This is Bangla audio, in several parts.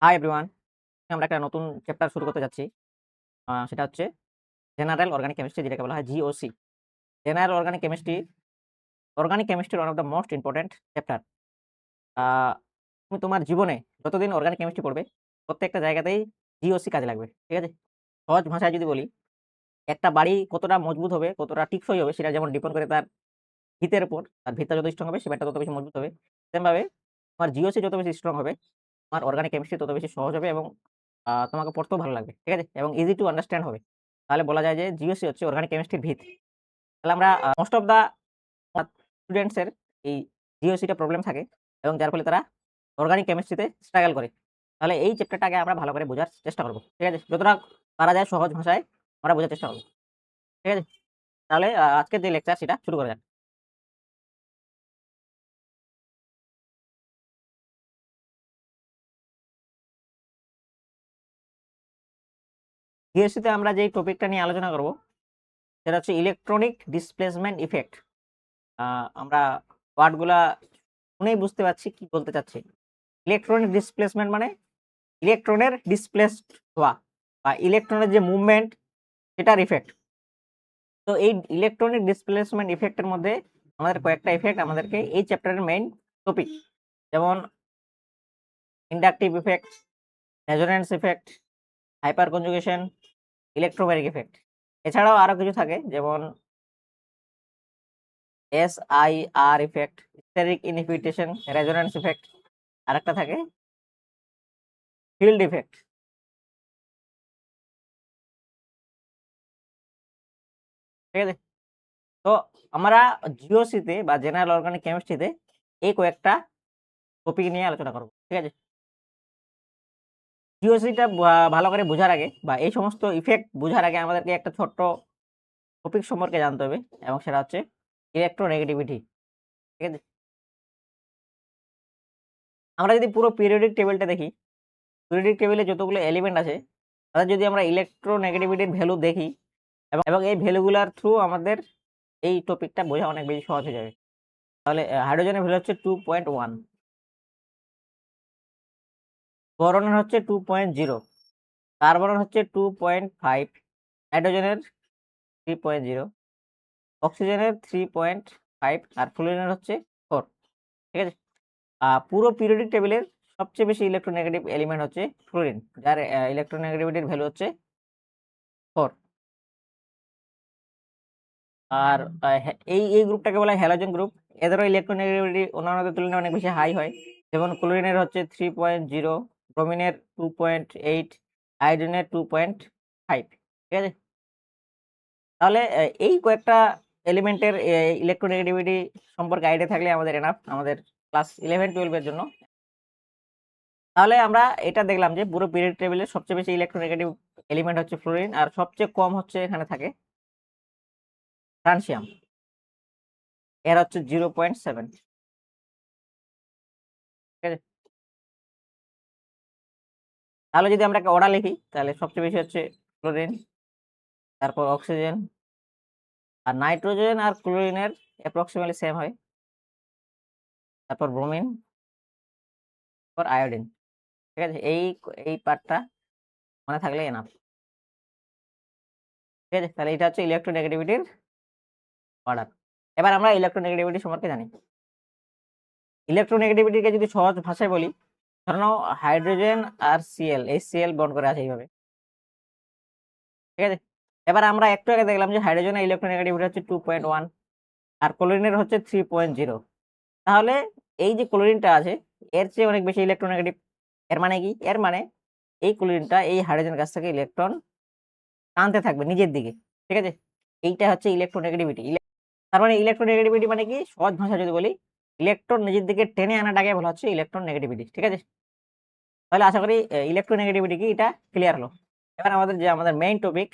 Hi everyone. আমরা একটা নতুন চ্যাপ্টার শুরু করতে যাচ্ছি। সেটা হচ্ছে জেনারেল অর্গানিক কেমিস্ট্রি, যেটাকে বলা হয় GOC. General organic chemistry one of the most important chapter. আ তুমি তোমার জীবনে যতদিন অর্গানিক কেমিস্ট্রি পড়বে, প্রত্যেকটা জায়গাতেই জিওসি কাজে লাগবে। ঠিক আছে? সহজ ভাষায় যদি বলি, একটা বাড়ি কতটা মজবুত হবে, কতটা টিকসই হবে, সেটা যেমন ডিপেন্ড করে তার ভিতের উপর। তার ভিতটা যত স্ট্রং হবে, সে বাড়িটা তত বেশি মজবুত হবে। সেম ভাবে তোমার জিওসি যত বেশি স্ট্রং হবে, তোমার অর্গানিক কেমিস্ট্রি তত বেশি সহজ হবে এবং তোমাকে পড়তেও ভালো লাগবে। ঠিক আছে? এবং ইজি টু আন্ডারস্ট্যান্ড হবে। তাহলে বলা যায় যে জিওসি হচ্ছে অর্গানিক কেমিস্ট্রির ভিত। তাহলে আমরা মোস্ট অফ দা স্টুডেন্টস এর এই জিওসিটা প্রবলেম থাকে এবং যার ফলে তারা অর্গানিক কেমিস্ট্রিতে স্ট্রাগল করে। তাহলে এই চ্যাপ্টারটাকে আমরা ভালো করে বোঝার চেষ্টা করব। ঠিক আছে? যতটা পারা যায় সহজ ভাষায় আমরা বোঝার চেষ্টা করব। ঠিক আছে? তাহলে আজকের যে লেকচার সেটা শুরু করা যাক। জিওসিতে আমরা যেই টপিকটা নিয়ে আলোচনা করব সেটা হচ্ছে ইলেকট্রনিক ডিসপ্লেসমেন্ট ইফেক্ট। আমরা ওয়ার্ডগুলা শুনেই বুঝতে পারছি কি বলতে চাচ্ছি। ইলেকট্রনিক ডিসপ্লেসমেন্ট মানে ইলেকট্রনের ডিসপ্লেসড হওয়া বা ইলেকট্রনের যে মুভমেন্ট সেটার ইফেক্ট। তো এই ইলেকট্রনিক ডিসপ্লেসমেন্ট ইফেক্টের মধ্যে আমাদের কয়েকটা ইফেক্ট আমাদেরকে এই চ্যাপ্টারের মেইন টপিক, যেমন inductive effect, resonance effect, hyperconjugation, electromagnetic effect. এছাড়াও আরো কিছু থাকে, যেমন SIR effect, steric inhibition, resonance effect, আরেকটা থাকে ফিল্ড ইফেক্ট। ঠিক আছে? তো আমরা জিওসিতে বা জেনারেল অর্গানিক কেমিস্ট্রিতে এই কয়েকটা টপিক নিয়ে আলোচনা করব। ঠিক আছে? জিওসিটা ভালো করে বোঝার আগে বা এই সমস্ত ইফেক্ট বোঝার আগে আমাদেরকে একটা ছোট্ট টপিক সম্পর্কে জানতে হবে এবং সেটা হচ্ছে ইলেকট্রোনেগেটিভিটি। ঠিক আছে? আমরা যদি পুরো পিরিয়ডিক টেবিলটা দেখি, পিরিয়ডিক টেবিলে যতগুলো এলিমেন্ট আছে তাদের যদি আমরা ইলেকট্রোনেগেটিভিটির ভ্যালু দেখি এবং এই ভ্যালুগুলার থ্রু আমাদের এই টপিকটা বোঝা অনেক বেশি সহজ হয়ে যাবে। তাহলে হাইড্রোজেনের ভ্যালু হচ্ছে 2.1, বোরনের হচ্ছে 2.0, কার্বনের হচ্ছে 2.5, নাইট্রোজেনের 3.0, অক্সিজেনের 3.5 আর ফ্লুরিনের হচ্ছে 4। ঠিক আছে? পুরো পিরিয়ডিক টেবিলের সবচেয়ে বেশি ইলেকট্রোনেগেটিভ এলিমেন্ট হচ্ছে ফ্লুরিন, যার ইলেকট্রোনেগেটিভিটির ভ্যালু হচ্ছে 4। আর এই গ্রুপটাকে বলা হয় হ্যালোজেন গ্রুপ। এদেরও ইলেকট্রোনেগেটিভিটি অন্যান্যদের তুলনায় অনেক বেশি হাই হয়। যেমন ক্লোরিনের হচ্ছে 3.0, ব্রোমিনের 2.8, আয়োডিনের 2.5। ঠিক আছে? তাহলে এই কয়েকটা এলিমেন্টের ইলেকট্রোনেগেটিভিটি সম্পর্কে আইডিয়া থাকলে আমাদের এনাফ, আমাদের ক্লাস 11-12 এর জন্য। তাহলে আমরা এটা দেখলাম যে পুরো পিরিয়ড টেবিলের সবচেয়ে বেশি ইলেকট্রোনেগেটিভ এলিমেন্ট হচ্ছে ফ্লোরিন আর সবচেয়ে কম হচ্ছে এখানে থাকে ফ্রান্সিয়াম। এর হচ্ছে 0.7। ঠিক আছে? তাহলে যদি আমরা একটা অর্ডার লিখি তাহলে সবচেয়ে বেশি হচ্ছে ক্লোরিন, তারপর অক্সিজেন, আর নাইট্রোজেন আর ক্লোরিনের অ্যাপ্রক্সিমেটলি সেম হয়, তারপর ব্রোমিন, তারপর আয়োডিন। ঠিক আছে? এই পার্টটা মনে থাকলে এনাফ। ঠিক আছে? তাহলে এটা হচ্ছে ইলেকট্রোনেগেটিভিটির অর্ডার। এবার আমরা ইলেকট্রোনেগেটিভিটি সম্পর্কে জানি। ইলেকট্রোনেগেটিভিটিকে যদি সহজ ভাষায় বলি, ধরে নাও হাইড্রোজেন আর সিএল, এই সিএল বন্ড করে আছে এইভাবে। ঠিক আছে? এবার আমরা একটু আগে দেখলাম যে হাইড্রোজেনের ইলেকট্রোনেগেটিভিটি হচ্ছে 2.1 আর ক্লোরিনের হচ্ছে 3.0। তাহলে এই যে ক্লোরিনটা আছে এর চেয়ে অনেক বেশি ইলেকট্রোনেগেটিভ। এর মানে কি? এর মানে এই ক্লোরিনটা এই হাইড্রোজেনের কাছ থেকে ইলেকট্রন টানতে থাকবে নিজের দিকে। ঠিক আছে? এইটা হচ্ছে ইলেকট্রোনেগেটিভিটি। তার মানে ইলেকট্রোনেগেটিভিটি মানে কি? সহজ ভাষায় যদি বলি, ইলেকট্রন নিজের দিকে টেনে আনাটাকে বলা হচ্ছে ইলেকট্রন নেগেটিভিটি। ঠিক আছে? তাহলে আশা করি ইলেকট্রোনেগেটিভিটি কি এটা ক্লিয়ার হলো। এবার আমাদের মেইন টপিক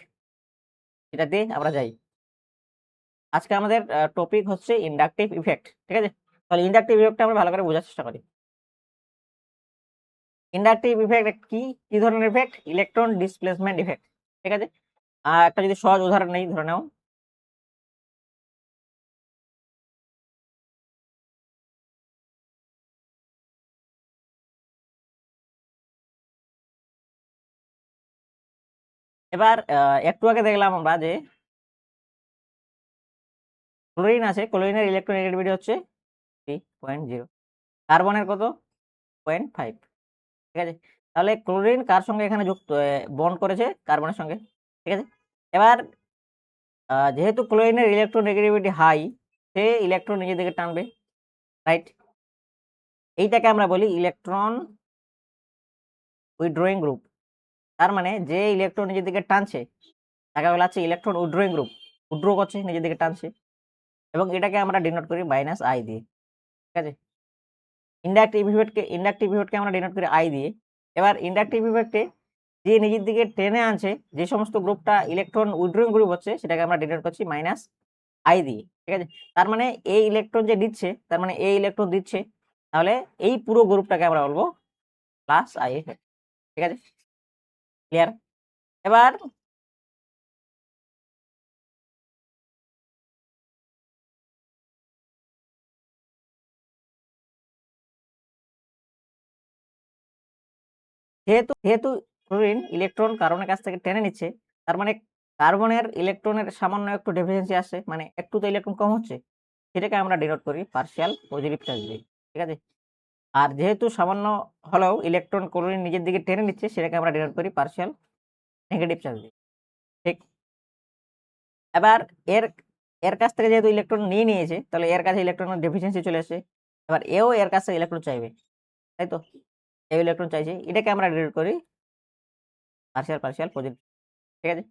এটাতে আমরা যাই। আজকে আমাদের টপিক হচ্ছে ইন্ডাকটিভ ইফেক্ট। ঠিক আছে? তাহলে ইন্ডাকটিভ ইফেক্টটা আমরা ভালো করে বোঝার চেষ্টা করি। ইন্ডাকটিভ ইফেক্ট কি? কি ধরনের ইফেক্ট? Electron displacement effect. ঠিক আছে? একটা যদি সহজ উদাহরণ নেই, ধরে নাও এবার একটু আগে দেখলাম আমরা যে ক্লোরিন আছে, ক্লোরিনের ইলেকট্রোনেগেটিভিটি হচ্ছে 3.0, কার্বনের কত 0.5। ঠিক আছে, তাহলে ক্লোরিন কার সঙ্গে এখানে যুক্ত বন্ড করেছে, কার্বনের সঙ্গে। ঠিক আছে, এবার যেহেতু ক্লোরিনের ইলেকট্রোনেগেটিভিটি হাই, সে ইলেকট্রন নিজের দিকে টানবে, রাইট। এইটাকে আমরা বলি ইলেকট্রন উইথড্রয়িং গ্রুপ। তার মানে যে ইলেকট্রন নিজের দিকে টানছে তাকে বলা হচ্ছে ইলেকট্রন উইথড্রয়িং গ্রুপ, উইথড্র করছে, নিজের দিকে টানছে, এবং এটাকে আমরা ডিনোট করি -I দিয়ে। ঠিক আছে, ইন্ডাকটিভ ইফেক্টকে আমরা ডিনোট করি I দিয়ে। এবার ইন্ডাকটিভ ইফেক্টে যে নিজের দিকে টেনে আনছে, যে সমস্ত গ্রুপটা ইলেকট্রন উইথড্রয়িং গ্রুপ হচ্ছে, সেটাকে আমরা ডিনোট করছি -I দিয়ে। ঠিক আছে, তার মানে এই ইলেকট্রন যে দিচ্ছে, তার মানে এই ইলেকট্রন দিচ্ছে, তাহলে এই পুরো গ্রুপটাকে আমরা বলবো +I ইফেক্ট। ঠিক আছে, ক্লিয়ার? এবার যেহেতু ক্লোরিন ইলেকট্রন কার্বনের কাছ থেকে টেনে নিচ্ছে, তার মানে কার্বনের ইলেকট্রনের সামান্য একটু ডেফিসিয়েন্সি আসছে, মানে একটু তো ইলেকট্রন কম হচ্ছে, সেটাকে আমরা ডিনোট করি পার্শিয়াল পজিটিভ চার্জ দিয়ে। ঠিক আছে, আর যেহেতু সামান্য হলেও ইলেকট্রন ক্লোরিন নিজের দিকে টেনে নিচ্ছে, সেটাকে আমরা ডিনোট করি পার্শিয়াল নেগেটিভ চার্জ দিয়ে। ঠিক, এবার এর এর কাছ থেকে যেহেতু ইলেকট্রন নিয়ে নিয়েছে, তাহলে এর কাছে ইলেকট্রনের ডেফিসিয়েন্সি চলে আসে। এবার এও এর কাছে ইলেকট্রন চাইবে, তাই তো, এই ইলেকট্রন চাইছে, এটাকে আমরা ডিনোট করি পার্শিয়াল পজিটিভ। ঠিক আছে,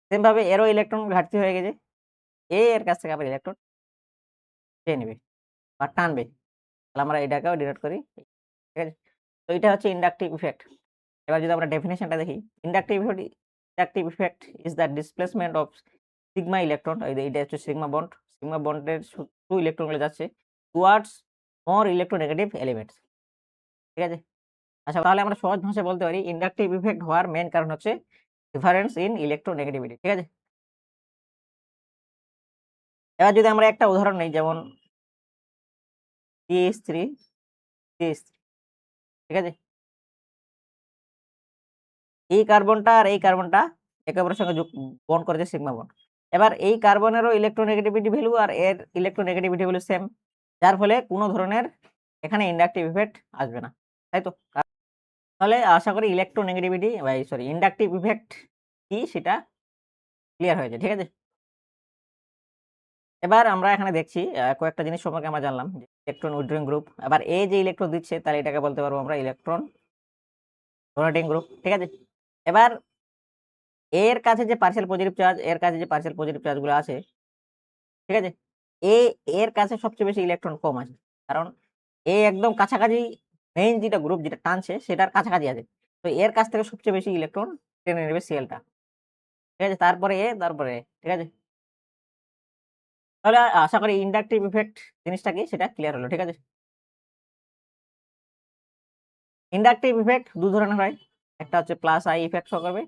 সেম ভাবে এরও ইলেকট্রন ঘাটতি হয়ে গেছে, এর কাছ থেকে আবার ইলেকট্রন চেয়ে নেবে বা টানবে, তাহলে আমরা এটাকেও ডিনোট করি। ঠিক আছে, তো এটা হচ্ছে ইন্ডাকটিভ ইফেক্ট। এবার যদি আমরা ডেফিনেশনটা দেখি, inductive effect is the displacement of sigma electron. এইটা হচ্ছে সিগমা বন্ডের থ্রু ইলেকট্রনগুলো যাচ্ছে টুয়ার্ডস মোর ইলেকট্রোনেগেটিভ এলিমেন্টস। ঠিক আছে, আচ্ছা, তাহলে আমরা সহজ ভাষায় বলতে পারি ইন্ডাকটিভ ইফেক্ট হওয়ার মেইন কারণ হচ্ছে ডিফারেন্স ইন ইলেকট্রোনেগেটিভিটি। ঠিক আছে, এবার যদি আমরা একটা উদাহরণ নিই, যেমন CH3 CH3। ঠিক আছে, এই কার্বনটা আর এই কার্বনটা একে অপরের সঙ্গে বন্ড করেছে সিগমা বন্ড। এবার এই কার্বনেরও ইলেকট্রোনেগেটিভিটি ভ্যালু আর এর ইলেকট্রোনেগেটিভিটি ভ্যালু সেম, যার ফলে কোনো ধরনের এখানে ইন্ডাকটিভ ইফেক্ট আসবে না, তাই তো। তাহলে আশা করি ইলেকট্রোনেগেটিভিটি ইন্ডাকটিভ ইফেক্ট কি সেটা ক্লিয়ার হয়েছে। ঠিক আছে, এবার আমরা এখানে দেখছি কয়েকটা জিনিস সম্পর্কে আমরা জানলাম, যে ইলেকট্রন উইথড্রয়িং গ্রুপ। এবার এই যে ইলেকট্রন দিচ্ছে, তাহলে এটাকে বলতে পারবো আমরা ইলেকট্রন ডোনেটিং গ্রুপ। ঠিক আছে, এবার এর কাছে যে পার্শিয়াল পজিটিভ চার্জ, এর কাছে যে পার্শিয়াল পজিটিভ চার্জগুলো আছে, ঠিক আছে, এর কাছে সবচেয়ে বেশি ইলেকট্রন কম আছে, কারণ একদম কাছাকাছি, মেইন যেটা গ্রুপ যেটা টানছে সেটার কাছাকাছি আছে, তো এর কাছ থেকে সবচেয়ে বেশি ইলেকট্রন টেনে নেবে সিএলটা। ঠিক আছে, তারপরে ঠিক আছে, তাহলে আশা করি ইন্ডাকটিভ ইফেক্ট জিনিসটা কি সেটা ক্লিয়ার হলো। ঠিক আছে, ইন্ডাকটিভ ইফেক্ট দু ধরনের হয়, একটা হচ্ছে +I ইফেক্ট শো করবে,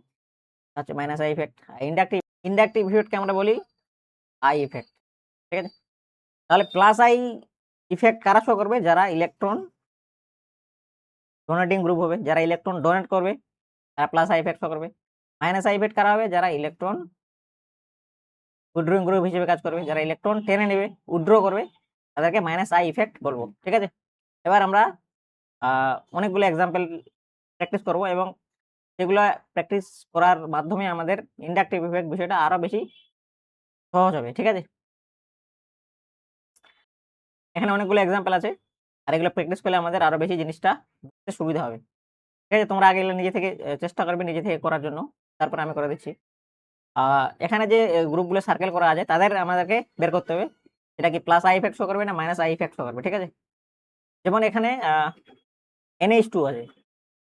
হচ্ছে -I ইফেক্ট। ইন্ডাকটিভ ইফেক্টকে আমরা বলি I ইফেক্ট। ঠিক আছে, তাহলে +I ইফেক্ট কারা শো করবে, যারা ইলেকট্রন ডোনেটিং গ্রুপ হবে, যারা ইলেকট্রন ডোনেট করবে তারা +I ইফেক্ট শো করবে। -I ইফেক্ট কারা হবে, যারা ইলেকট্রন উইথড্রয়িং গ্রুপ হিসেবে কাজ করবে, যারা ইলেকট্রন টেনে নেবে, উইথড্র করবে, তাদেরকে -I ইফেক্ট বলবো। ঠিক আছে, এবার আমরা অনেকগুলো এক্সাম্পল প্র্যাকটিস করব, এবং সেগুলো প্র্যাকটিস করার মাধ্যমে আমাদের ইন্ডাকটিভ ইফেক্ট বিষয়টা আরো বেশি সহজ হবে। ঠিক আছে, এখানে অনেকগুলো এক্সাম্পল আছে, আর এগুলো প্র্যাকটিস করলে আমাদের আরো বেশি জিনিসটা বুঝতে সুবিধা হবে। ঠিক আছে, তোমরা আগে এগুলো নিজে থেকে চেষ্টা করবে নিজে থেকে করার জন্য, তারপরে আমি করে দিচ্ছি। এখানে যে গ্রুপগুলো সার্কেল করা আছে, তাদের আমাদেরকে বের করতে হবে এটা কি +I ইফেক্ট শো করবে না -I ইফেক্ট শো করবে। ঠিক আছে, যেমন এখানে NH2 আছে,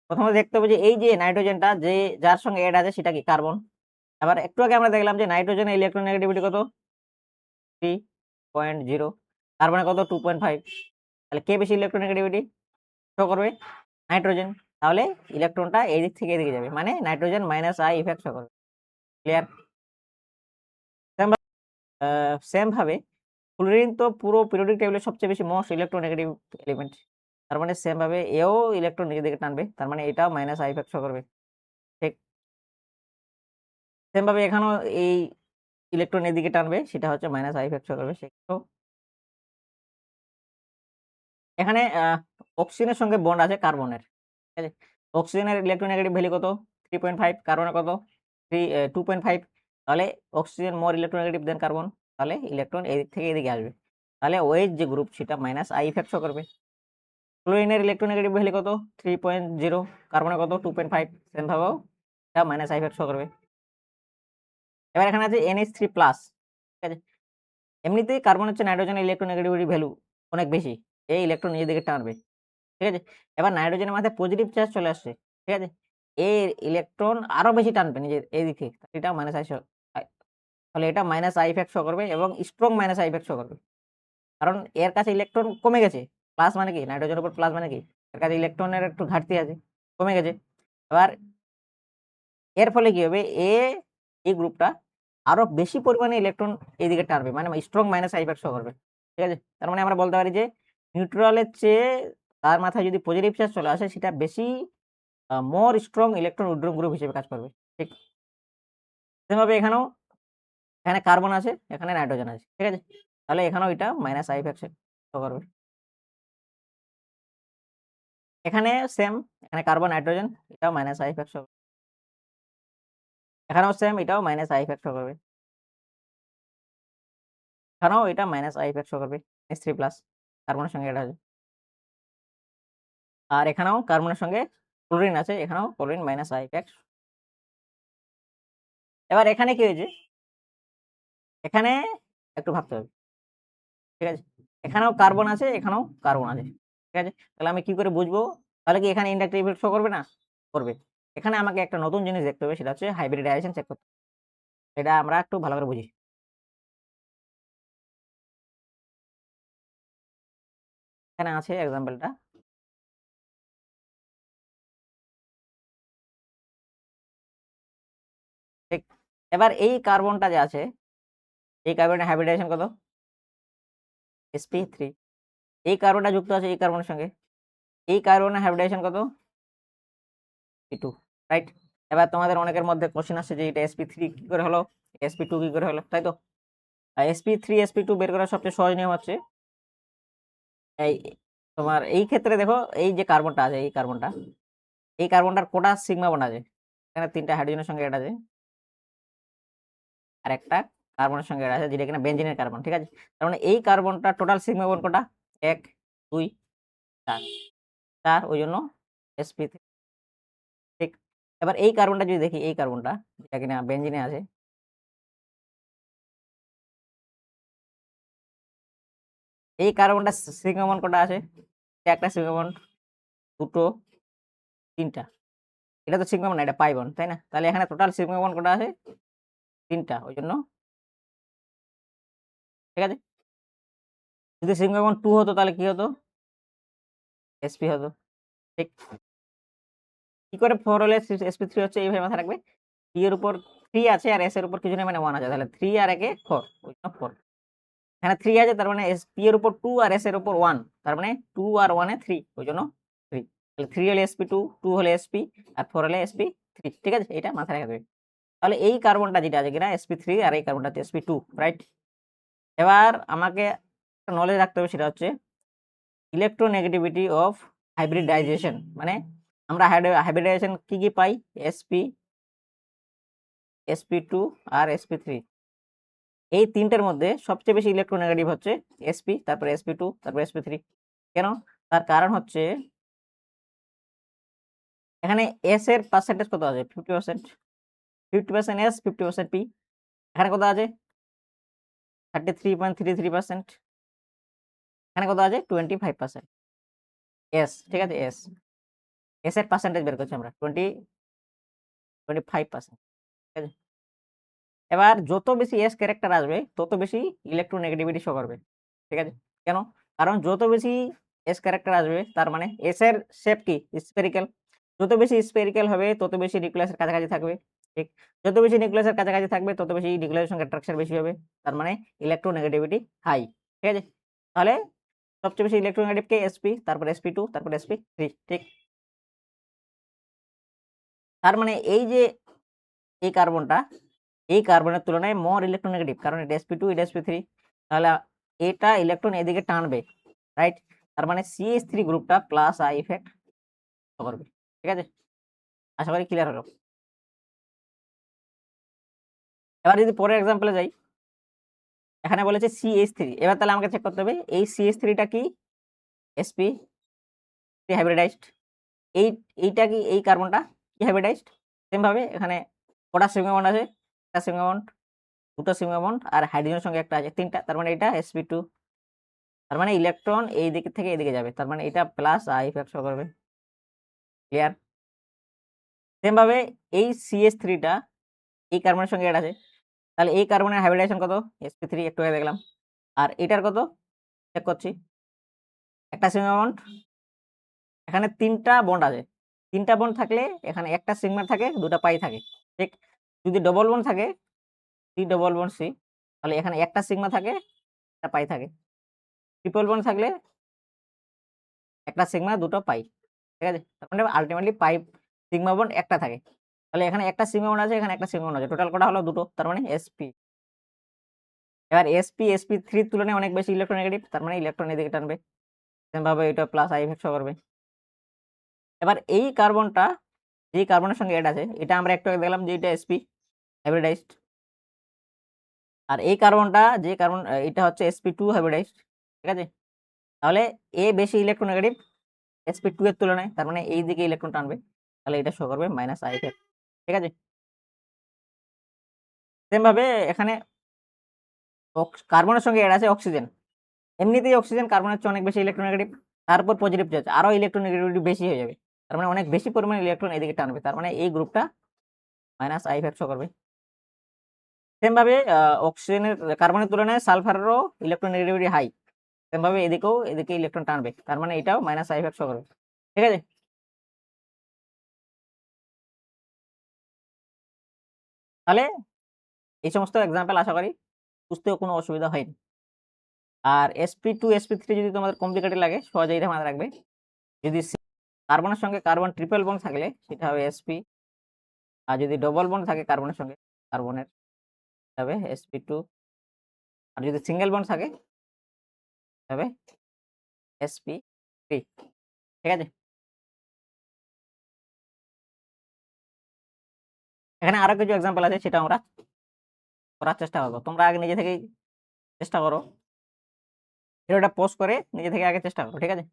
প্রথমে দেখতে হবে যে এই যে নাইট্রোজেনটা যার সঙ্গে অ্যাড আছে সেটা কি কার্বন। আবার একটু আগে আমরা দেখলাম যে নাইট্রোজেনের ইলেকট্রোনেগেটিভিটি কত 3.0, কার্বনের কত 2.5, তাহলে কে বেশি ইলেকট্রোনেগেটিভিটি শো করবে, নাইট্রোজেন। তাহলে ইলেকট্রনটা এই দিক থেকে এদিকে যাবে, মানে নাইট্রোজেন -I ইফেক্ট শো করবে। ক্লিয়ার? সেম ভাবে ক্লোরিন তো পুরো পিরিয়ডিক টেবিলের সবচেয়ে বেশি মোস্ট ইলেকট্রোনেগেটিভ এলিমেন্ট, তার মানে সেম ভাবে এও ইলেকট্রন নিজের দিকে টানবে, তার মানে এটাও -I ইফেক্ট শো করবে। ঠিক, সেম ভাবে এখানেও এই ইলেকট্রন এদিকে টানবে, সেটা হচ্ছে মাইনাস আই ইফেক্ট শো করবে। সেক্ষেত্রেও এখানে অক্সিজেনের সঙ্গে বন্ড আছে কার্বনের। ঠিক আছে? অক্সিজেনের ইলেকট্রোনেগেটিভ ভ্যালু কত? 3.5, কার্বনের কত? 2.5। তাহলে অক্সিজেন মোর ইলেকট্রোনেগেটিভ দেন কার্বন। তাহলে ইলেকট্রন এদিক থেকে এদিকে আসবে। তাহলে ওই যে গ্রুপ সেটা মাইনাস আই ইফেক্ট শো করবে। ক্লোরিনের ইলেকট্রোনেগেটিভ ভ্যালু কত? 3.0, কার্বনের কত? 2.5। সেম ভাবেও এটা মাইনাস আই ইফেক্ট শো করবে। এবার এখানে আছে NH3+। ঠিক আছে? এমনিতেই কার্বন হচ্ছে নাইট্রোজেনের ইলেকট্রোনেগেটিভিটি ভ্যালু অনেক বেশি। এই ইলেকট্রন নিজের দিকে টানবে। ঠিক আছে? এবার নাইট্রোজেনের মাথায় পজিটিভ চার্জ চলে আসছে। ঠিক আছে? এর ইলেকট্রন আরো বেশি টানবে নিজের এদিকে। এটা মাইনাস আই তাহলে এটা মাইনাস আই ইফেক্ট শো করবে এবং strong minus I effect show করবে। কারণ এর কাছে ইলেকট্রন কমে গেছে। প্লাস মানে কি? নাইট্রোজেনের উপর প্লাস মানে কি? এর কাছে ইলেকট্রনের একটু ঘাটতি আছে, কমে গেছে। এবার এর ফলে কি হবে? এই গ্রুপটা আরো বেশি পরিমাণে ইলেকট্রন এদিকে টানবে, মানে strong minus I effect show করবে। ঠিক আছে? তার মানে আমরা বলতে পারি যে নিউট্রালের চেয়ে তার মাথায় যদি পজিটিভ চার্জ চলে আসে, সেটা বেশি more strong electron withdrawing group হিসেবে কাজ করবে। ঠিক সেভাবে এখানে কার্বন আছে, এখানে নাইট্রোজেন আছে। ঠিক আছে? তাহলে এখানেও এটা মাইনাস আই ইফেক্ট শো করবে। এখানে সেম, এখানে কার্বন নাইট্রোজেন, এটাও মাইনাস আই ইফেক্ট শো করবে। এখানেও সেম, এটাও মাইনাস আই ইফেক্ট শো করবে। এখানেও এটা মাইনাস আই ইফেক্ট শো করবে। H3+ কার্বনের সঙ্গে এটা আছে। আর এখানেও কার্বনের সঙ্গে ক্লোরিন আছে, এখানেও ক্লোরিন মাইনাস আই ইফেক্ট। এবার এখানে কি হয়েছে? এখানে একটু ভাবতে হবে। ঠিক আছে? এখানেও কার্বন আছে, এখানেও কার্বন আছে। ঠিক আছে? তাহলে আমি কি করে বুঝবো? তাহলে কি এখানে ইন্ডাকটিভ ইফেক্ট শো করবে না? করবে। এখানে আমাকে একটা নতুন জিনিস দেখতে হবে, সেটা হচ্ছে হাইব্রিডাইজেশন চেক করতে হবে। এটা আমরা একটু ভালো করে বুঝি। এখানে আছে এক্সাম্পলটা। ঠিক। এবার এই কার্বনটা যে আছে, এই কার্বনের হাইব্রিডাইজেশন কত? sp3। এই কার্বনটা যুক্ত আছে এই কার্বনের সঙ্গে, এই কার্বনের হাইব্রিডাইজেশন কত? sp2, right? এবার তোমাদের অনেকের মধ্যে কোশ্চেন আসছে যে এটা sp3 কি করে হলো, sp2 কি করে হলো, তাই তো? sp3 sp2 বের করার সবচেয়ে সহজ নিয়ম হচ্ছে এই তোমার এই ক্ষেত্রে দেখো, এই যে কার্বনটা আছে, এই কার্বনটার কোটা সিগমা বন্ড আছে। এখানে 3টা হাইড্রোজেনের সঙ্গে অ্যাড আছে, আর একটা কার্বনের সঙ্গে অ্যাড আছে, যেটা কিনা বেনজিনের কার্বন। ঠিক আছে? তার মানে এই কার্বনটা টোটাল সিগমা বন্ড কোটা? 1, 2, 4, 4, ওই জন্য sp3। ঠিক। এবার এই কার্বনটা যদি দেখি, এই কার্বনটা যেটা কিনা বেনজিনে আছে, এই কার্বনটা সিগমা বন্ড কোটা আছে? একটা সিগমা বন্ড, দুটো, 3টা। এটা তো সিগমা বন্ড না, এটা পাই বন্ড, তাই না? তাহলে এখানে টোটাল সিগমা বন্ড কোটা আছে? 3টা, ওই জন্য। ঠিক আছে? যদি সিগমা বন্ড 2 হতো তাহলে কি হতো? sp হতো। ঠিক। কি করে 4 হলে sp3 হচ্ছে, এইভাবে মাথায় রাখবে। p এর উপর 3 আছে আর s এর উপর কিছু নেই, মানে 1 আছে। তাহলে 3 আর 1 এ 4, ওই জন্য 4। এখানে 3 আছে, তার মানে p এর উপর 2 আর s এর উপর 1, তার মানে 2 আর 1 এ 3, ওই জন্য 3। তাহলে 3 হলে sp2, 2 হলে sp, আর 4 হলে sp3। ঠিক আছে? এটা মাথায় রাখবে। তাহলে এই কার্বনটা যেটা আছে কিনা sp3, আর এই কার্বনটা হচ্ছে sp2, রাইট? এবার আমাকে একটা নলেজ রাখতে হবে, সেটা হচ্ছে ইলেকট্রোনেগেটিভিটি অফ হাইব্রিডাইজেশন। মানে আমরা হাইব্রিডাইজেশন কি পাই? sp2 আর sp3। এই তিনটের মধ্যে সবচেয়ে বেশি ইলেকট্রোনেগেটিভ হচ্ছে sp, তারপরে sp2, তারপরে sp3। কেন? তার কারণ হচ্ছে এখানে s এর পার্সেন্টেজ কত আছে? 50%। 50% s, 50% p। এখানে কত আছে? 33.33%। এখানে কত আছে? 25% s। ঠিক আছে? s এর পার্সেন্টেজ বের করছি আমরা 25%। ঠিক আছে? এবার যত বেশি এস ক্যারেক্টার আসবে, তত বেশি ইলেকট্রোনেগেটিভিটি শো করবে। ঠিক আছে? কেন? কারণ যত বেশি এস ক্যারেক্টার আসবে, তার মানে এস এর শেপ কি? স্ফেরিক্যাল। যত বেশি স্ফেরিক্যাল হবে, তত বেশি নিউক্লিয়াসের কাছাকাছি থাকবে। ঠিক। যত বেশি নিউক্লিয়াসের কাছাকাছি থাকবে, তত বেশি নিউক্লিয়াসের সঙ্গে অ্যাট্রাকশন বেশি হবে। তার মানে ইলেকট্রোনেগেটিভিটি হাই। ঠিক আছে? তাহলে সবচেয়ে বেশি ইলেকট্রোনেগেটিভ কে? sp, তারপর sp2, তারপর sp3। ঠিক। তার মানে এই যে এই কার্বনটা এই কার্বনের তুলনায় মোর ইলেকট্রোনেগেটিভ, কারণ এটা sp2 এটা sp3, তাহলে এটা ইলেকট্রন এদিকে টানবে, রাইট? তার মানে CH3 গ্রুপটা প্লাস আই ইফেক্ট করবে। ঠিক আছে, আশা করি ক্লিয়ার হলো। এবার যদি পরের এক্সাম্পলে যাই, এখানে বলেছে CH3, এবার তাহলে আমাকে চেক করতে হবে এই CH3টা কি sp3 হাইব্রিডাইজড, এইটা কি এই কার্বনটা কি হাইব্রিডাইজড। সেম ভাবে এখানে কটা সিগমা বন্ড আছে, একটা সিগমা বন্ড, দুটো সিগমা বন্ড, আর হাইড্রোজেনের সঙ্গে একটা আছে, তিনটা। তার মানে এটা sp2, তার মানে ইলেকট্রন এই দিক থেকে এদিকে যাবে, তার মানে এটা প্লাস আই ইফেক্ট শো করবে। ক্লিয়ার? সেম ভাবে এই CH3টা এই কার্বনের সঙ্গে অ্যাড আছে, তাহলে এই কার্বনের হাইব্রিডাইজেশন কত, sp3 একটু আগে দেখলাম। আর এটার কত চেক করছি, একটা সিগমা বন্ড, এখানে তিনটা বন্ড আছে, তিনটা বন্ড থাকলে এখানে একটা সিগমা থাকে, দুটা পাই থাকে, ঠিক? যদি ডবল বন্ড থাকে সি ডবল বন্ড সি, তাহলে এখানে একটা সিগমা থাকে, একটা পাই থাকে। ট্রিপল বন্ড থাকলে একটা সিগমা দুটো পাই, ঠিক আছে? তার মানে আলটিমেটলি পাই সিগমা বন্ড একটা থাকে, তাহলে এখানে একটা সিগমা বন্ড আছে, এখানে একটা সিগমা বন্ড আছে, টোটাল কটা হলো দুটো, তার মানে sp। এবার sp3 তুলনায় অনেক বেশি ইলেকট্রোনেগেটিভ, তার মানে ইলেকট্রন এদিকে টানবে, সেম ভাবে এটা প্লাস আই ইফেক্ট শো করবে। এবার এই কার্বনটা যে কার্বনের সঙ্গে অ্যাড আছে, এটা আমরা একটু আগে দেখলাম যে এটা sp হাইব্রিডাইজড, আর এই কার্বনটা যে কার্বন এটা হচ্ছে sp2 হাইব্রিডাইজড, ঠিক আছে? তাহলে এ বেশি ইলেকট্রোনেগেটিভ sp2 এর তুলনায়, তার মানে এই দিকে ইলেকট্রন টানবে, তাহলে এটা শো করবে মাইনাস আই ইফেক্ট, ঠিক আছে? সেম ভাবে এখানে কার্বনের সঙ্গে অ্যাড আছে অক্সিজেন, এমনিতেই অক্সিজেন কার্বনের চেয়ে অনেক বেশি ইলেকট্রোনেগেটিভ, তারপর পজিটিভ চার্জ, আরো ইলেকট্রোনেগেটিভিটি বেশি হয়ে যাবে, তার মানে অনেক বেশি পরিমাণে ইলেকট্রন এদিকে টানবে, তার মানে এই গ্রুপটা মাইনাস আই ইফেক্ট শো করবে। সেম ভাবে অক্সিজেনের কার্বনের তুলনায় সালফারেরও ইলেকট্রোনেগেটিভিটি হাই, সেম ভাবে এদিকেও এদিকে ইলেকট্রন টানবে, তার মানে এটাও মাইনাস আই ইফেক্ট শো করবে, ঠিক আছে? তাহলে এই সমস্ত এক্সাম্পল আশা করি বুঝতেও কোনো অসুবিধা হয়নি। আর sp2 sp3 যদি তোমাদের কমপ্লিকেটেড লাগে, সহজেই এটা মনে রাখবে, যদি কার্বনের সঙ্গে কার্বন ট্রিপল বন্ড থাকলে সেটা হবে sp, আর যদি ডবল বন্ড থাকে কার্বনের সঙ্গে কার্বনের হবে sp2, আর যদি সিঙ্গেল বন্ড থাকে হবে sp3, ঠিক আছে? এখানে আরো কিছু এক্সাম্পল আছে, সেটা আমরা করার চেষ্টা করবো। তোমরা আগে নিজে থেকেই চেষ্টা করো, ভিডিওটা পোস্ট করে নিজে থেকে আগে চেষ্টা করো, ঠিক আছে?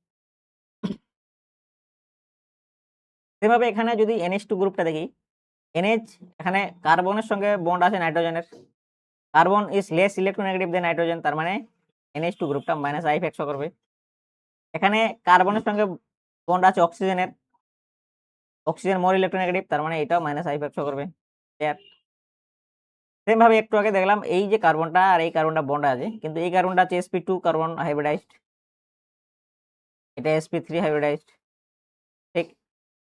সেভাবে এখানে যদি NH2 গ্রুপটা দেখি, NH এখানে কার্বনের সঙ্গে বন্ড আছে নাইট্রোজেনের, carbon is less electronegative than nitrogen, তার মানে NH2 গ্রুপটা মাইনাস আই ইফেক্ট শো করবে। এখানে কার্বনের সঙ্গে বন্ড আছে অক্সিজেনের, অক্সিজেন মোর ইলেকট্রোনেগেটিভ, তার মানে এটাও মাইনাস আই ইফেক্ট শো করবে। সেম ভাবে একটু আগে দেখলাম এই যে কার্বনটা আর এই কার্বনটা বন্ড আছে, কিন্তু এই কার্বনটা হচ্ছে sp2 কার্বন হাইব্রিডাইজড, এটা sp3 হাইব্রিডাইজড, ঠিক?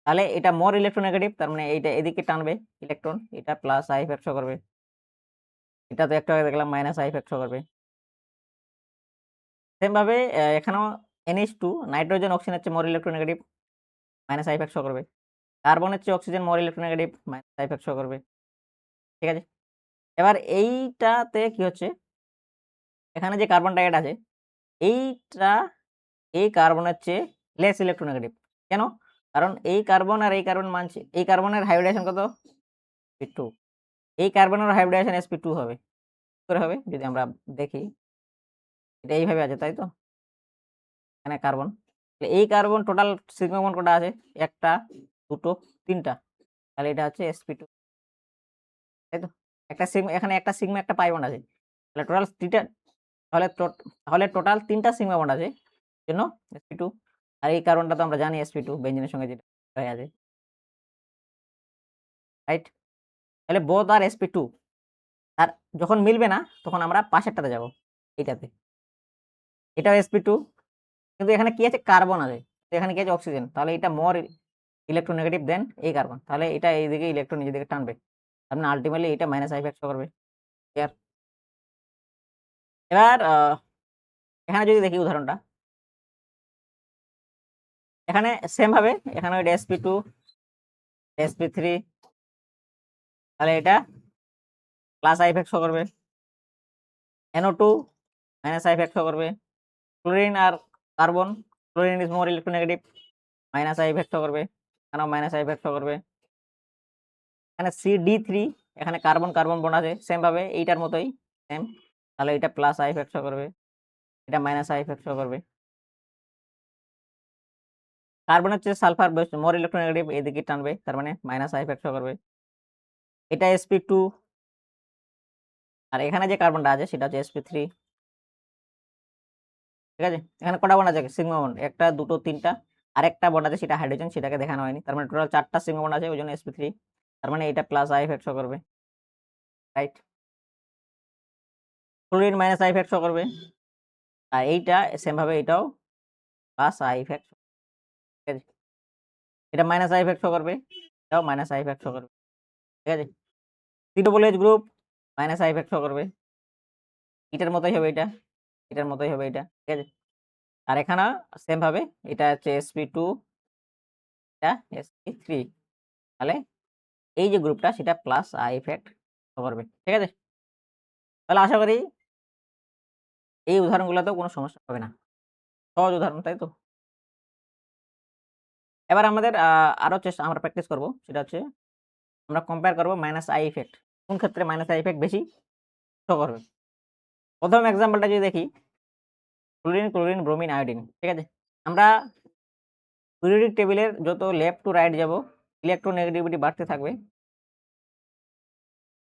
তাহলে এটা মোর ইলেকট্রোনেগেটিভ, তার মানে এইটা এদিকে টানবে ইলেকট্রন, এটা প্লাস আই ইফেক্ট শো করবে। এটা তো একটু আগে দেখলাম মাইনাস আই ইফেক্ট শো করবে। সেম ভাবে এখানেও NH2 নাইট্রোজেন অক্সিজেন হচ্ছে more electronegative, minus I effect show করবে। কার্বন হচ্ছে oxygen more electronegative, minus I effect show করবে, ঠিক আছে? এবার এইটাতে কি হচ্ছে, এখানে যে কার্বন ডাইঅক্সাইড আছে, এইটা এই কার্বনের চেয়ে লেস ইলেকট্রোনেগেটিভ, কেন? কারণ এই কার্বন আর এই কার্বন মানছে, এই কার্বনের হাইব্রিডেশন কত sp2, এই কার্বনের হাইব্রিডেশন sp2 হবে, কি করে হবে যদি আমরা দেখি, এটা এইভাবে আছে তাই তো, এখানে কার্বন, এই কার্বন টোটাল সিগমা বন্ড কটা আছে, একটা দুটো তিনটা, তাহলে এটা হচ্ছে sp2, তাই তো? একটা সিগমা, এখানে একটা সিগমা একটা পাই বন্ড আছে, তাহলে টোটাল তিনটা, তাহলে টোটাল তিনটা সিগমা বন্ড আছে, জন্য sp2। আর এই কার্বনটা তো আমরা জানি sp2 বেঞ্জিনের সঙ্গে যেটা হয়ে আছে, রাইট? তাহলে বোথ আর sp2, আর যখন মিলবে না তখন আমরা পাশেরটাতে যাব, এইটাতে, এটাও sp2, কিন্তু এখানে কি আছে কার্বন আছে, তো এখানে কি আছে অক্সিজেন, তাহলে এটা মোর ইলেকট্রোনেগেটিভ দেন এই কার্বন, তাহলে এটা এইদিকে ইলেকট্রন নিজের দিকে টানবে, তার মানে আলটিমেটলি এটা মাইনাস আই ইফেক্ট শো করবে। ক্লিয়ার? এবার এখানে যদি দেখি উদাহরণটা, এখানে সেম ভাবে এখানে এটা sp2 sp3, তাহলে এটা প্লাস আই ইফেক্ট শো করবে। NO2 minus I effect show করবে। ক্লোরিন আর carbon, chlorine is more electronegative, minus I effect show করবে, এখানেও মাইনাস আই ইফেক্ট শো করবে। এখানে CD3, এখানে কার্বন কার্বন বন্ড আছে সেম ভাবে এইটার মতোই সেম, তাহলে এটা প্লাস আই ইফেক্ট শো করবে, এটা মাইনাস আই ইফেক্ট শো করবে। কার্বন হচ্ছে সালফার মোর ইলেকট্রোনেগেটিভ, এদিকে টানবে, তার মানে মাইনাস আই ইফেক্ট শো করবে। এটা sp2, আর এখানে যে কার্বনটা আছে সেটা হচ্ছে sp3। ঠিক আছে, এখানে কটা বন্ড আছে? সিগমা বন্ড, একটা দুটো তিনটা, আর একটা বন্ড আছে সেটা হাইড্রোজেন, সেটাকে দেখানো হয়নি, তার মানে টোটাল 4টা সিগমা বন্ড আছে, ওই জন্য sp3, তার মানে এটা প্লাস আই ইফেক্ট শো করবে, right. Chlorine minus I effect show করবে, আর এইটা সেম ভাবে এটাও প্লাস আই ইফেক্ট, ঠিক আছে, এটা মাইনাস আই ইফেক্ট শো করবে, এটাও মাইনাস আই ইফেক্ট শো করবে, ঠিক আছে। COOH group minus I effect show করবে, এটার মতোই হবে এটা, এটার মতোই হবে এটা, ঠিক আছে। আর এখানে সেম ভাবে এটা হচ্ছে sp2, এটা sp3, তাহলে এই যে গ্রুপটা সেটা প্লাস আই ইফেক্ট শো করবে, ঠিক আছে। তাহলে আশা করি এই উদাহরণগুলোতেও কোনো সমস্যা হবে না, সহজ উদাহরণ, তাই তো। এবার আমাদের আরো চেষ্টা আমরা প্র্যাকটিস করব, সেটা হচ্ছে আমরা কম্পেয়ার করব মাইনাস আই ইফেক্ট, কোন ক্ষেত্রে মাইনাস আই ইফেক্ট বেশি শো করবে। প্রথম এক্সাম্পলটা যদি দেখি, ক্লোরিন ক্লোরিন ব্রোমিন আয়োডিন, ঠিক আছে। আমরা পিরিয়ডিক টেবিলের যত লেফট টু রাইট যাব ইলেকট্রোনেগেটিভিটি বাড়তে থাকবে,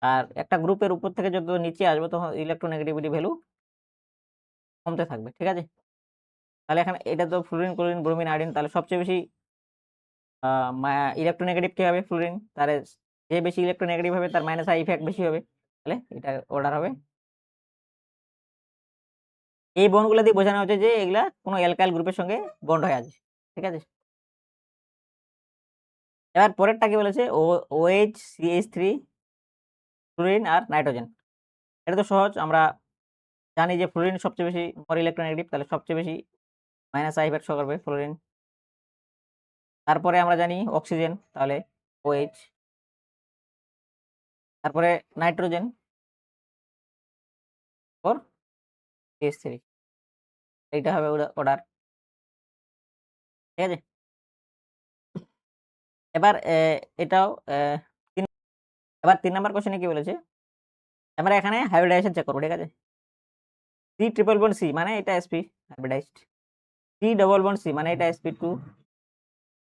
আর একটা গ্রুপের উপর থেকে যত নিচে আসবো তখন ইলেকট্রোনেগেটিভিটি ভ্যালু কমতে থাকবে, ঠিক আছে। তাহলে এখানে এটা তো ফ্লুরিন ক্লোরিন ব্রোমিন আয়োডিন, তাহলে সবচেয়ে বেশি ইলেকট্রোনেগেটিভ কি হবে? ফ্লুরিন, তার যে বেশি ইলেকট্রোনেগেটিভ হবে তার মাইনাস আই ইফেক্ট বেশি হবে, তাহলে এটা অর্ডার হবে। এই বন্ডগুলো দিয়ে বোঝানো হচ্ছে যে এগুলা কোনো অ্যালকাইল গ্রুপের সঙ্গে বন্ড হয়ে আছে, ঠিক আছে। এবার পরেরটা কি বলেছে? OH CH3 ফ্লুরিন আর নাইট্রোজেন। এটা তো সহজ, আমরা জানি যে ফ্লুরিন সবচেয়ে বেশি মোর ইলেকট্রোনেগেটিভ, তাহলে সবচেয়ে বেশি মাইনাস আই ইফেক্ট শো করবে ফ্লুরিন। তারপরে আমরা জানি অক্সিজেন, তাহলে OH, তারপরে নাইট্রোজেন ফর CH3, এইটা হবে অর্ডার, ঠিক আছে। এবার এটাও এবার 3 নাম্বার কোশ্চেনে কি বলেছে, আমরা এখানে হাইব্রিডাইজেশন চেক করবো, ঠিক আছে। C triple bond C মানে এটা sp hybridised, C double bond C মানে এটা sp2,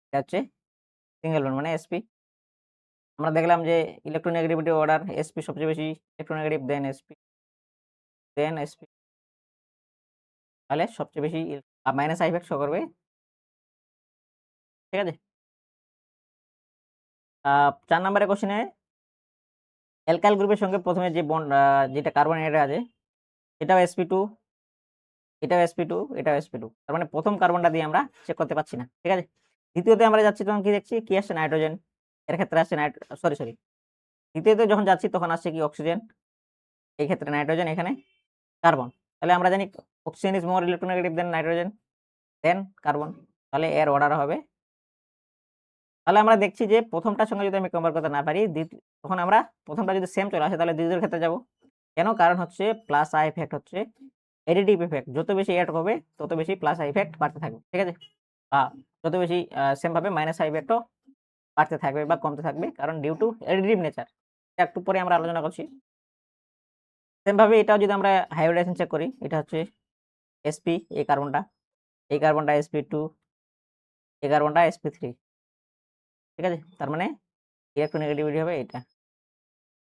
এটা হচ্ছে সিঙ্গেল বন্ড মানে sp। আমরা দেখলাম যে ইলেকট্রোনেগেটিভিটি অর্ডার sp সবচেয়ে বেশি ইলেকট্রোনেগেটিভ, দেন sp, তাহলে সবচেয়ে বেশি মাইনাস আই ইফেক্ট শো করবে, ঠিক আছে। 4 নম্বরের কোশ্চেনে অ্যালকাইল গ্রুপের সঙ্গে প্রথমে যে বন্ড যেটা কার্বন অ্যাটম আছে এটাও sp2, এটাও sp2, এটাও sp2, তার মানে প্রথম কার্বনটা দিয়ে আমরা চেক করতে পারছি না, ঠিক আছে। দ্বিতীয়তে আমরা যাচ্ছি তখন কি দেখছি, কি আসছে? নাইট্রোজেন, এর ক্ষেত্রে আসছে সরি, দ্বিতীয়তে যখন যাচ্ছি তখন আসছে কি? অক্সিজেন, এই ক্ষেত্রে নাইট্রোজেন, এখানে কার্বন। তাহলে আমরা জানি oxygen is more electronegative than nitrogen than carbon, তাহলে এর অর্ডার হবে। তাহলে আমরা দেখছি যে প্রথমটার সঙ্গে যদি আমি কম্পেয়ার করতে না পারি, তখন আমরা প্রথমটা যদি সেম চলে আসে তাহলে দ্বিতীয়র ক্ষেত্রে যাব। কেন? কারণ হচ্ছে প্লাস আই ইফেক্ট হচ্ছে এডিটিভ ইফেক্ট, যত বেশি অ্যাড হবে তত বেশি প্লাস আই ইফেক্ট বাড়তে থাকবে, ঠিক আছে। যত বেশি সেম ভাবে মাইনাস আই ইফেক্টও বাড়তে থাকবে বা কমতে থাকবে, কারণ ডিউ টু এডিটিভ নেচার, একটু পরে আমরা আলোচনা করছি। সেম ভাবে এটাও যদি আমরা হাইব্রিডাইজেশন চেক করি, এটা হচ্ছে sp, এই কার্বনটা sp2, এই কার্বনটা sp3, ঠিক আছে। তার মানে ইলেকট্রোনেগেটিভিটি হবে এটা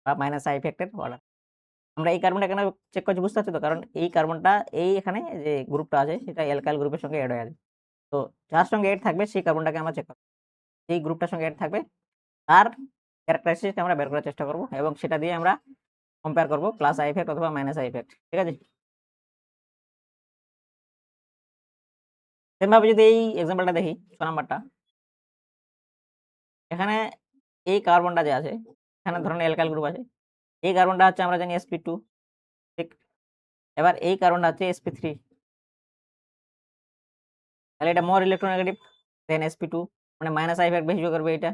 বা মাইনাস আই ইফেক্টের অর্ডার। আমরা এই কার্বনটা কেন চেক করছি বুঝতে পারছি তো, কারণ এই কার্বনটা এই এখানে যে গ্রুপটা আছে সেটা অ্যালকাইল গ্রুপের সঙ্গে অ্যাড হয়ে আছে, তো যার সঙ্গে অ্যাড থাকবে সেই কার্বনটাকে আমরা চেক করব, এই গ্রুপটার সঙ্গে অ্যাড থাকবে তার ক্যারেক্টারিস্টিক আমরা বের করার চেষ্টা করব, এবং সেটা দিয়ে আমরা কম্পেয়ার করব প্লাস আই ইফেক্ট অথবা মাইনাস আই ইফেক্ট, ঠিক আছে। সেমভাবে যদি এই এক্সাম্পলটা দেখি 6 নাম্বারটা, এখানে এই কার্বনটা যে আছে, এখানে ধরুন অ্যালকাইল গ্রুপ আছে, এই কার্বনটা হচ্ছে আমরা জানি sp2, ঠিক। এবার এই কার্বনটা হচ্ছে sp3, তাহলে এটা মোর ইলেকট্রোনেগেটিভ দেন sp2, মানে মাইনাস আই ইফেক্ট বেশি করবে এটা,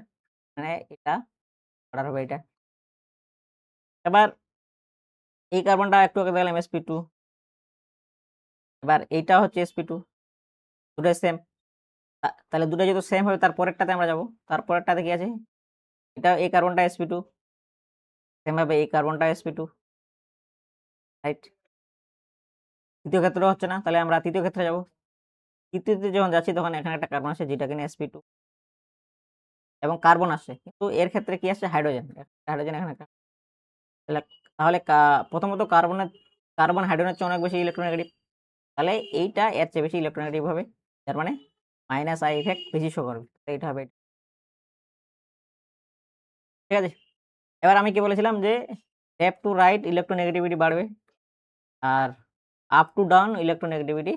মানে এটা অর্ডার হবে এটা। এবার এই কার্বনটা একটু আগে দেখলাম sp2, এবার এইটা হচ্ছে sp2, দুটোই সেম। তাহলে দুটো যেহেতু সেম হবে, তারপরেরটাতে আমরা যাব। তারপরেরটাতে কি আছে? এটা এই কার্বনটা sp2, সেম ভাবে এই কার্বনটা sp2, রাইট? তৃতীয় ক্ষেত্রে হচ্ছে না, তাহলে আমরা তৃতীয় ক্ষেত্রে যাব। তৃতীয়তে যখন যাচ্ছি তখন এখানে একটা কার্বন আসে যেটা কিনা sp2 এবং কার্বন আসে, কিন্তু এর ক্ষেত্রে কি আসছে? হাইড্রোজেন। হাইড্রোজেন এখানে একটা। তাহলে প্রথমত কার্বন হাইড্রোজেনের চেয়ে অনেক বেশি ইলেকট্রোনেগেটিভ, তাহলে এইটা এর চেয়ে বেশি ইলেকট্রোনেগেটিভ হবে, তার মানে মাইনাস আই ইফেক্ট বেশি শো করবে, এইটা হবে। ঠিক আছে, এবার আমি কি বলেছিলাম যে লেফট টু রাইট ইলেকট্রোনেগেটিভিটি বাড়বে, আর আপ টু ডাউন ইলেকট্রোনেগেটিভিটি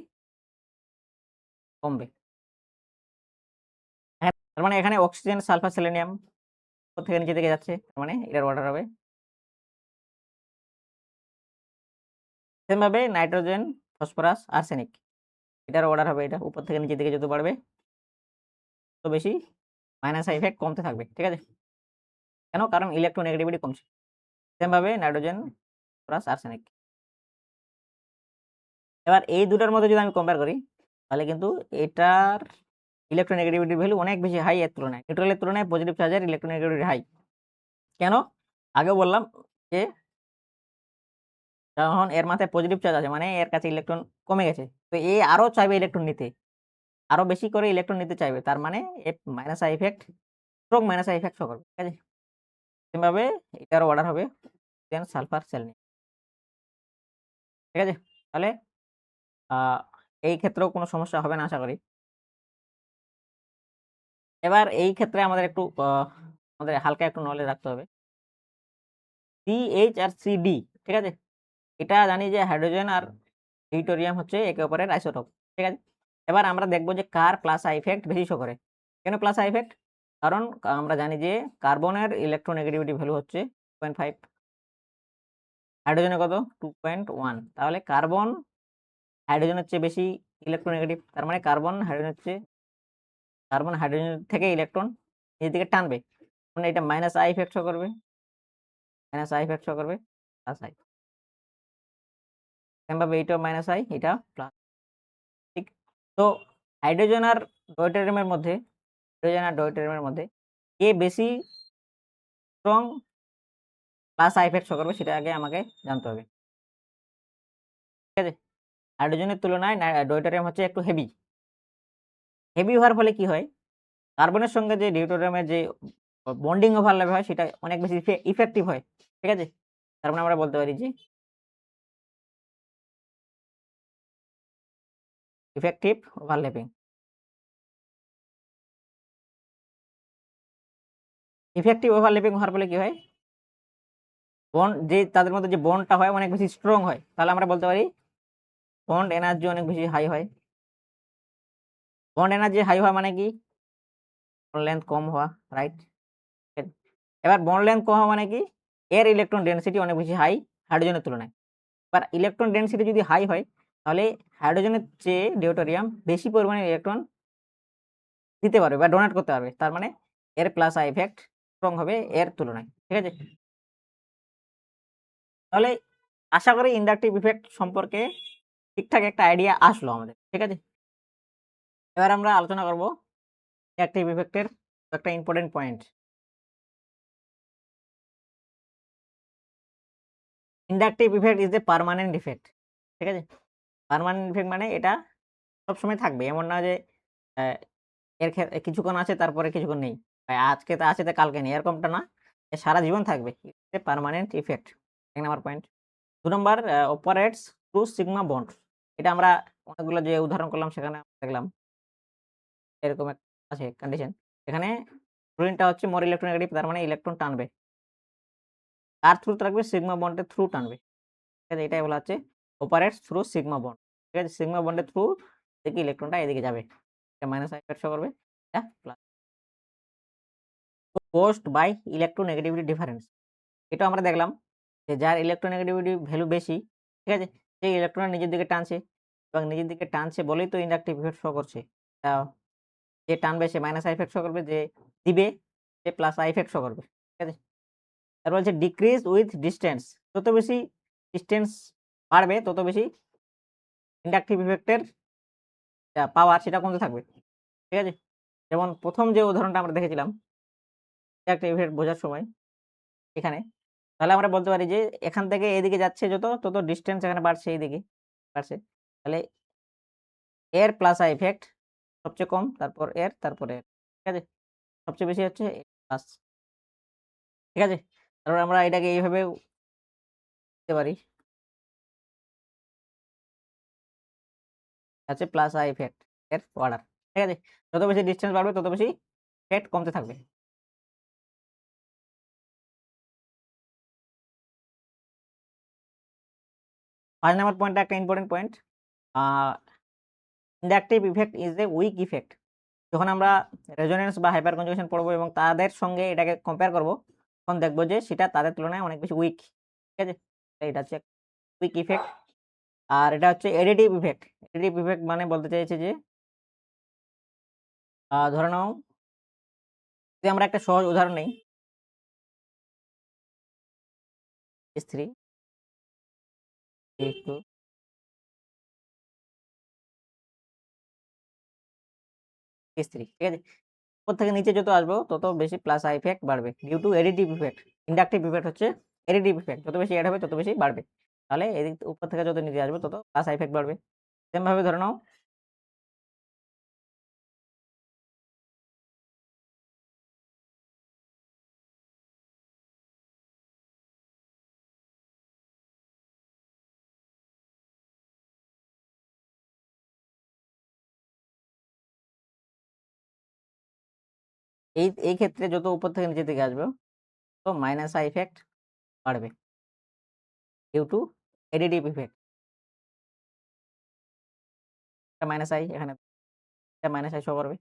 কমবে। হ্যাঁ, তার মানে এখানে অক্সিজেন, সালফার, সেলেনিয়াম উপর থেকে নিচে দিকে যাচ্ছে, তার মানে এটার অর্ডার হবে। সেম ভাবে নাইট্রোজেন, ফসফরাস, আর্সেনিক, এটার অর্ডার হবে, এটা উপর থেকে নিচের দিকে যত বাড়বে তত বেশি মাইনাস ইফেক্ট কমতে থাকবে। ঠিক আছে, কেন? কারণ ইলেকট্রোনেগেটিভিটি কমছে। সেম ভাবে নাইট্রোজেন, ফসফরাস, আর্সেনিক। এবার এই দুটার মধ্যে যদি আমি কম্পেয়ার করি, তাহলে কিন্তু এটার ইলেকট্রোনেগেটিভিটি ভ্যালু অনেক বেশি হাই এর তুলনায়। নিউট্রালের তুলনায় পজিটিভ চার্জের ইলেকট্রোনেগেটিভিটি হাই। কেন? আগেও বললাম যে যখন এর মাথায় পজিটিভ চার্জ আছে মানে এর কাছে ইলেকট্রন কমে গেছে, তো এ আরো চাইবে ইলেকট্রন নিতে, আরো বেশি করে ইলেকট্রন নিতে চাইবে, তার মানে এ minus I effect, strong minus I effect show করবে। ঠিক আছে, সেভাবে এটারও অর্ডার হবে দেন সালফার, সেলেনিয়াম। ঠিক আছে, তাহলে এই ক্ষেত্রেও কোনো সমস্যা হবে না আশা করি। এবার এই ক্ষেত্রে আমাদের একটু আমাদের হালকা একটু নলেজ রাখতে হবে। CH আর CD, ঠিক আছে, এটা জানি যে হাইড্রোজেন আর ডিউটেরিয়াম হচ্ছে একে অপরের আইসোটোপ। ঠিক আছে, এবার আমরা দেখবো যে কার প্লাস আই ইফেক্ট বেশি শো করে। কেন প্লাস আই ইফেক্ট? কারণ আমরা জানি যে কার্বনের ইলেকট্রোনেগেটিভিটি ভ্যালু হচ্ছে 2.5, হাইড্রোজেনের কত? 2.1। তাহলে কার্বন হাইড্রোজেনের চেয়ে বেশি ইলেকট্রোনেগেটিভ, তার মানে কার্বন হাইড্রোজেন থেকে ইলেকট্রন নিজের দিকে টানবে, মানে এটা মাইনাস আই ইফেক্ট শো করবে, প্লাস আই। সেমভাবে এইটাও মাইনাস আই, এটা প্লাস। ঠিক, তো হাইড্রোজেন আর ডয়টেরিয়ামের মধ্যে কে বেশি strong plus I effect show করবে সেটা আগে আমাকে জানতে হবে। ঠিক আছে, হাইড্রোজেনের তুলনায় ডয়টেরিয়াম হচ্ছে একটু হেভি হওয়ার ফলে কি হয়? কার্বনের সঙ্গে যে ডিউটেরিয়ামের যে বন্ডিং ওভারল্যাপ হয় সেটা অনেক বেশি ইফেক্টিভ হয়। ঠিক আছে, তার মানে আমরা বলতে পারি যে ইফেক্টিভ ওভারল্যাপিং। ইফেক্টিভ ওভারল্যাপিং হওয়ার ফলে কি হয়? বন্ড যে তাদের মধ্যে যে বন্ডটা হয় অনেক বেশি স্ট্রং হয়, তাহলে আমরা বলতে পারি বন্ড এনার্জি অনেক বেশি হাই হয়। বন্ড এনার্জি হাই হওয়া মানে কি? বন্ড লেন্থ কম হওয়া, রাইট? এবার বন্ড লেন্থ কম হওয়া মানে কি? এর ইলেকট্রন ডেনসিটি অনেক বেশি হাই হাইড্রোজেনের তুলনায়। এবার ইলেকট্রন ডেনসিটি যদি হাই হয় তাহলে হাইড্রোজেনের চেয়ে ডিউটেরিয়াম বেশি পরিমাণে ইলেকট্রন দিতে পারবে বা ডোনেট করতে পারবে, তার মানে এর প্লাস আই ইফেক্ট স্ট্রং হবে এর তুলনায়। ঠিক আছে, তাহলে আশা করি ইন্ডাকটিভ ইফেক্ট সম্পর্কে ঠিকঠাক একটা আইডিয়া আসলো আমাদের। ঠিক আছে, এবার আমরা আলোচনা করব ইন্ডাকটিভ ইফেক্টের একটা important point. Inductive effect is a permanent effect. ঠিক আছে, পার্মানেন্ট ইফেক্ট মানে এটা সবসময় থাকবে, এমন না যে এর কিছুক্ষণ আছে তারপরে কিছুক্ষণ নেই, আজকে তো আছে তো কালকে নেই, এরকমটা না, সারা জীবন থাকবে, permanent effect. 1 number point. 2 number, operates through sigma bond. এটা আমরা অনেকগুলো যে উদাহরণ করলাম সেখানে দেখলাম এরকম আছে কন্ডিশন, এখানে ফ্লুরিনটা হচ্ছে মোর ইলেকট্রোনেগেটিভ, তার মানে ইলেকট্রন টানবে, কার থ্রু থাকবে? সিগমা বন্ডের থ্রু টানবে। ঠিক আছে, এটাই বলা হচ্ছে অপারেটস থ্রু সিগমা বন্ড। ঠিক আছে, সিগমা বন্ডের থ্রু থেকে ইলেকট্রনটা এদিকে যাবে, এটা মাইনাস আই ইফেক্ট শো করবে, এটা plus. Post by electronegativity difference, এটা আমরা দেখলাম যে যার ইলেকট্রোনেগেটিভিটি ভ্যালু বেশি, ঠিক আছে, সেই ইলেকট্রন নিজের দিকে টানছে, এবং নিজের দিকে টানছে বলেই তো ইন্ডাকটিভ ইফেক্ট শো করছে। যে টানবে সে মাইনাস আই ইফেক্ট শো করবে, যে দিবে সে প্লাস আই ইফেক্ট শো করবে। ঠিক আছে, তারপর হচ্ছে ডিক্রিজ উইথ ডিস্টেন্স, যত বেশি ডিসটেন্স বাড়বে তত বেশি ইন্ডাকটিভ ইফেক্টের পাওয়ার সেটা কমতে থাকবে। ঠিক আছে? যেমন ১ম যে উদাহরণটা আমরা দেখেছিলাম ইন্ডাকটিভ ইফেক্ট বোঝার সময় এখানে, তাহলে আমরা বলতে পারি যে এখান থেকে এদিকে যাচ্ছে তত ডিসট্যান্স এখানে বাড়ছে এইদিকে বাড়ছে। তাহলে এর প্লাস আই ইফেক্ট সবচেয়ে কম, তারপর এর, তারপর এর। ঠিক আছে? সবচেয়ে বেশি হচ্ছে প্লাস। ঠিক আছে? তারপর আমরা এটাকে এইভাবেও লিখতে পারি। আছে প্লাস আই ইফেক্ট এর অর্ডার। ঠিক আছে? যত বেশি ডিসট্যান্স বাড়বে তত বেশি ইফেক্ট কমতে থাকবে। ৫ নাম্বার পয়েন্টটা একটা important point. A inductive effect is a weak effect. যখন আমরা রেজোন্যান্স বা হাইপার কনজুগেশন পড়বো এবং তাদের সঙ্গে এটাকে কম্পেয়ার করব, তখন দেখব যে সেটা তাদের তুলনায় অনেক বেশি উইক। ঠিক আছে? এটা হচ্ছে উইক ইফেক্ট। আর এটা হচ্ছে অ্যাডিটিভ ইফেক্ট। অ্যাডিটিভ ইফেক্ট মানে বলতে চাইছে যে ধরে নাও যদি আমরা একটা সহজ উদাহরণ নেই S3 S2 S3 ঠিক আছে? উপর থেকে নিচে যত আসবো তত বেশি প্লাস আই ইফেক্ট বাড়বে। Due to additive effect. Inductive effect হচ্ছে অ্যাডিটিভ ইফেক্ট। যত বেশি এড হবে তত বেশি বাড়বে। তাহলে এদিক উপর থেকে যত নিচে আসবে তত প্লাস আই ইফেক্ট বাড়বে। সেম ভাবে ধরে নাও এই ক্ষেত্রে যত উপর থেকে নিচের দিকে আসবে তো মাইনাস আই ইফেক্ট বাড়বে। Due to additive effect. এটা মাইনাস আই এখানে এটা মাইনাস আই শো করবে।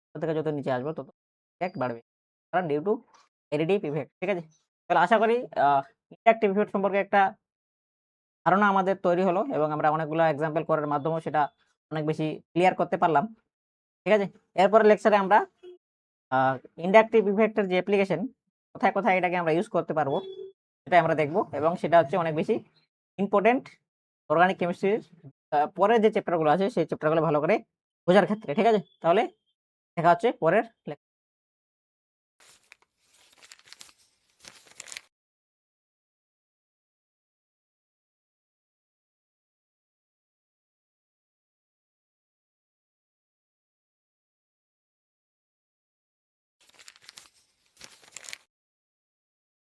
উপর থেকে যত নিচে আসবো তত ইফেক্ট বাড়বে। কারণ ডিউ টু অ্যাডিটিভ ইফেক্ট। ঠিক আছে? তাহলে আশা করি ইন্ডাকটিভ ইফেক্ট সম্পর্কে একটা ধারণা আমাদের তৈরি হলো এবং আমরা অনেকগুলো এক্সাম্পল করার মাধ্যমেও সেটা অনেক বেশি ক্লিয়ার করতে পারলাম। ঠিক আছে? এরপরের লেকচারে আমরা আ ইন্ডাকটিভ ইফেক্টের যে অ্যাপ্লিকেশন কোথায়, কোথায় এটাকে আমরা ইউজ করতে পারবো সেটাই আমরা দেখব এবং সেটা হচ্ছে অনেক বেশি ইম্পোর্টেন্ট অর্গানিক কেমিস্ট্রির পরের যে চ্যাপ্টারগুলো আছে সেই চ্যাপ্টারগুলো ভালো করে বোঝার ক্ষেত্রে। ঠিক আছে? তাহলে দেখা হচ্ছে পরের